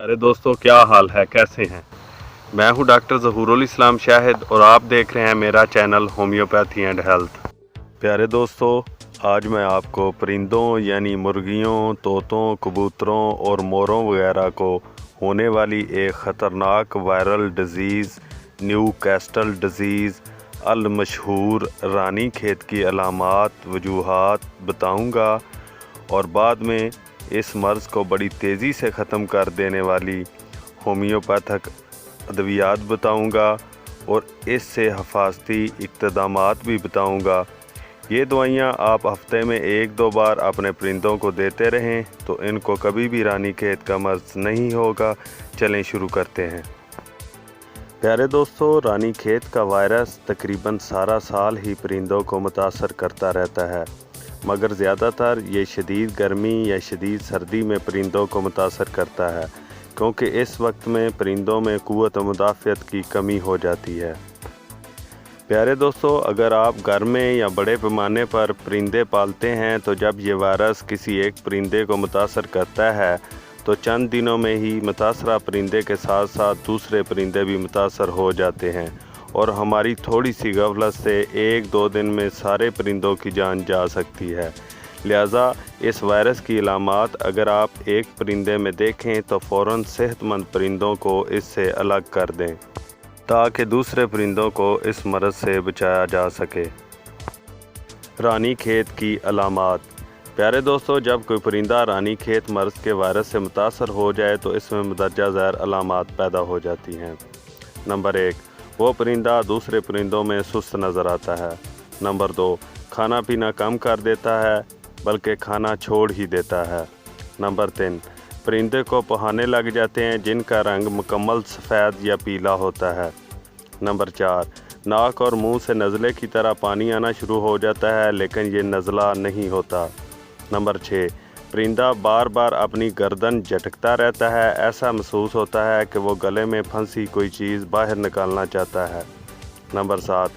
अरे दोस्तों, क्या हाल है, कैसे हैं। मैं हूं डॉक्टर ज़हूरुल इस्लाम शाहिद और आप देख रहे हैं मेरा चैनल होम्योपैथी एंड हेल्थ। प्यारे दोस्तों, आज मैं आपको परिंदों यानी मुर्गियों, तोतों, कबूतरों और मोरों वगैरह को होने वाली एक ख़तरनाक वायरल डिज़ीज़ न्यूकास्टल डिज़ीज़ अल मशहूर रानीखेत की अलामात वजूहात बताऊंगा और बाद में इस मर्ज़ को बड़ी तेज़ी से ख़त्म कर देने वाली होम्योपैथिक अद्वियात बताऊंगा और इससे हिफाजती इक़्तिदामात भी बताऊंगा। ये दवाइयाँ आप हफ्ते में 1-2 बार अपने परिंदों को देते रहें तो इनको कभी भी रानीखेत का मर्ज़ नहीं होगा। चलें शुरू करते हैं। प्यारे दोस्तों, रानीखेत का वायरस तकरीबन सारा साल ही परिंदों को मुतासर करता रहता है, मगर ज़्यादातर ये शदीद गर्मी या शदीद सर्दी में परिंदों को मुतासर करता है, क्योंकि इस वक्त में परिंदों में क़ुव्वत मुदाफ़ियत की कमी हो जाती है। प्यारे दोस्तों, अगर आप घर में या बड़े पैमाने पर परिंदे पालते हैं तो जब ये वायरस किसी एक परिंदे को मुतासर करता है तो चंद दिनों में ही मुतासरा परिंदे के साथ साथ दूसरे परिंदे भी मुतासर हो जाते हैं और हमारी थोड़ी सी गफलत से 1-2 दिन में सारे परिंदों की जान जा सकती है। लिहाजा इस वायरस की अलामात अगर आप एक परिंदे में देखें तो फ़ौरन सेहतमंद परिंदों को इससे अलग कर दें ताकि दूसरे परिंदों को इस मर्ज़ से बचाया जा सके। रानीखेत की अलामात। प्यारे दोस्तों, जब कोई परिंदा रानीखेत मर्ज़ के वायरस से मुतासर हो जाए तो इसमें मदरजा ज़ैर अलामात पैदा हो जाती हैं। नंबर 1, वो परिंदा दूसरे परिंदों में सुस्त नज़र आता है। नंबर 2, खाना पीना कम कर देता है बल्कि खाना छोड़ ही देता है। नंबर 3, परिंदे को पहाने लग जाते हैं जिनका रंग मुकम्मल सफ़ेद या पीला होता है। नंबर 4, नाक और मुंह से नज़ले की तरह पानी आना शुरू हो जाता है लेकिन ये नज़ला नहीं होता। नंबर 6, परिंदा बार बार अपनी गर्दन झटकता रहता है, ऐसा महसूस होता है कि वो गले में फंसी कोई चीज़ बाहर निकालना चाहता है। नंबर 7,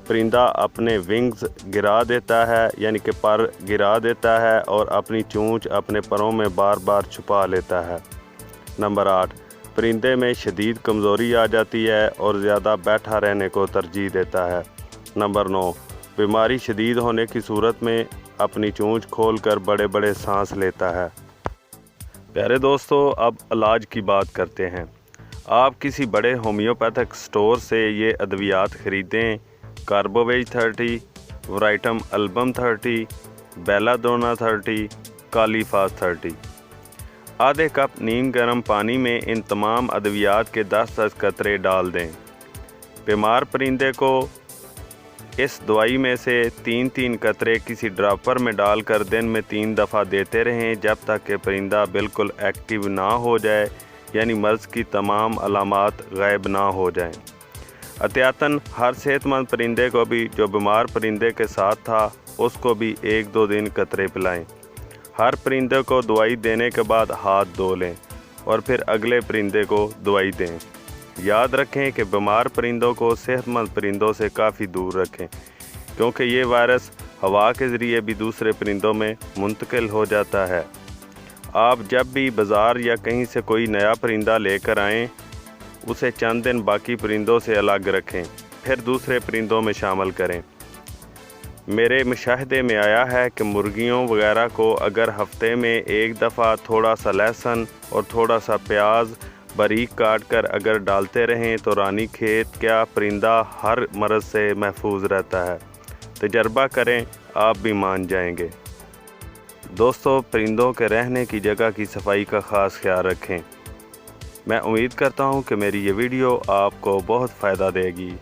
परिंदा अपने विंग्स गिरा देता है यानी कि पर गिरा देता है और अपनी चोंच अपने परों में बार बार छुपा लेता है। नंबर 8, परिंदे में शदीद कमज़ोरी आ जाती है और ज़्यादा बैठा रहने को तरजीह देता है। नंबर 9, बीमारी शदीद होने की सूरत में अपनी चोंच खोलकर बड़े बड़े सांस लेता है। प्यारे दोस्तों, अब इलाज की बात करते हैं। आप किसी बड़े होम्योपैथिक स्टोर से ये अद्वियात ख़रीदें। Carbo veg 30, veratrum album 30, belladonna 30, kali phos 30। आधे कप नीम गर्म पानी में इन तमाम अद्वियात के 10-10 कतरे डाल दें। बीमार परिंदे को इस दवाई में से 3-3 कतरे किसी ड्रॉपर में डालकर दिन में 3 दफ़ा देते रहें जब तक कि परिंदा बिल्कुल एक्टिव ना हो जाए, यानी मर्ज़ की तमाम अलामात गायब ना हो जाएं। एहतियातन हर सेहतमंद परिंदे को भी जो बीमार परिंदे के साथ था उसको भी 1-2 दिन कतरे पिलाएं। हर परिंदे को दवाई देने के बाद हाथ धो लें और फिर अगले परिंदे को दवाई दें। याद रखें कि बीमार परिंदों को सेहतमंद परिंदों से काफ़ी दूर रखें, क्योंकि ये वायरस हवा के ज़रिए भी दूसरे परिंदों में मुंतकिल हो जाता है। आप जब भी बाज़ार या कहीं से कोई नया परिंदा लेकर आएँ, उसे चंद दिन बाकी परिंदों से अलग रखें, फिर दूसरे परिंदों में शामिल करें। मेरे मुशाहिदे में आया है कि मुर्गियों वगैरह को अगर हफ्ते में 1 दफ़ा थोड़ा सा लहसुन और थोड़ा सा प्याज बारीक काट कर अगर डालते रहें तो रानीखेत का परिंदा हर मर्ज़ से महफूज रहता है। तजर्बा करें, आप भी मान जाएंगे। दोस्तों, परिंदों के रहने की जगह की सफाई का ख़ास ख्याल रखें। मैं उम्मीद करता हूं कि मेरी ये वीडियो आपको बहुत फ़ायदा देगी।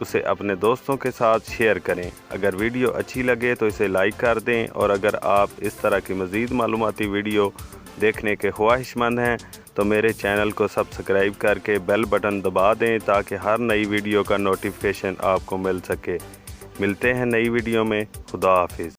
उसे अपने दोस्तों के साथ शेयर करें। अगर वीडियो अच्छी लगे तो इसे लाइक कर दें और अगर आप इस तरह की मज़ीद मालूमाती वीडियो देखने के ख्वाहिशमंद हैं तो मेरे चैनल को सब्सक्राइब करके बेल बटन दबा दें ताकि हर नई वीडियो का नोटिफिकेशन आपको मिल सके। मिलते हैं नई वीडियो में। खुदा हाफिज़।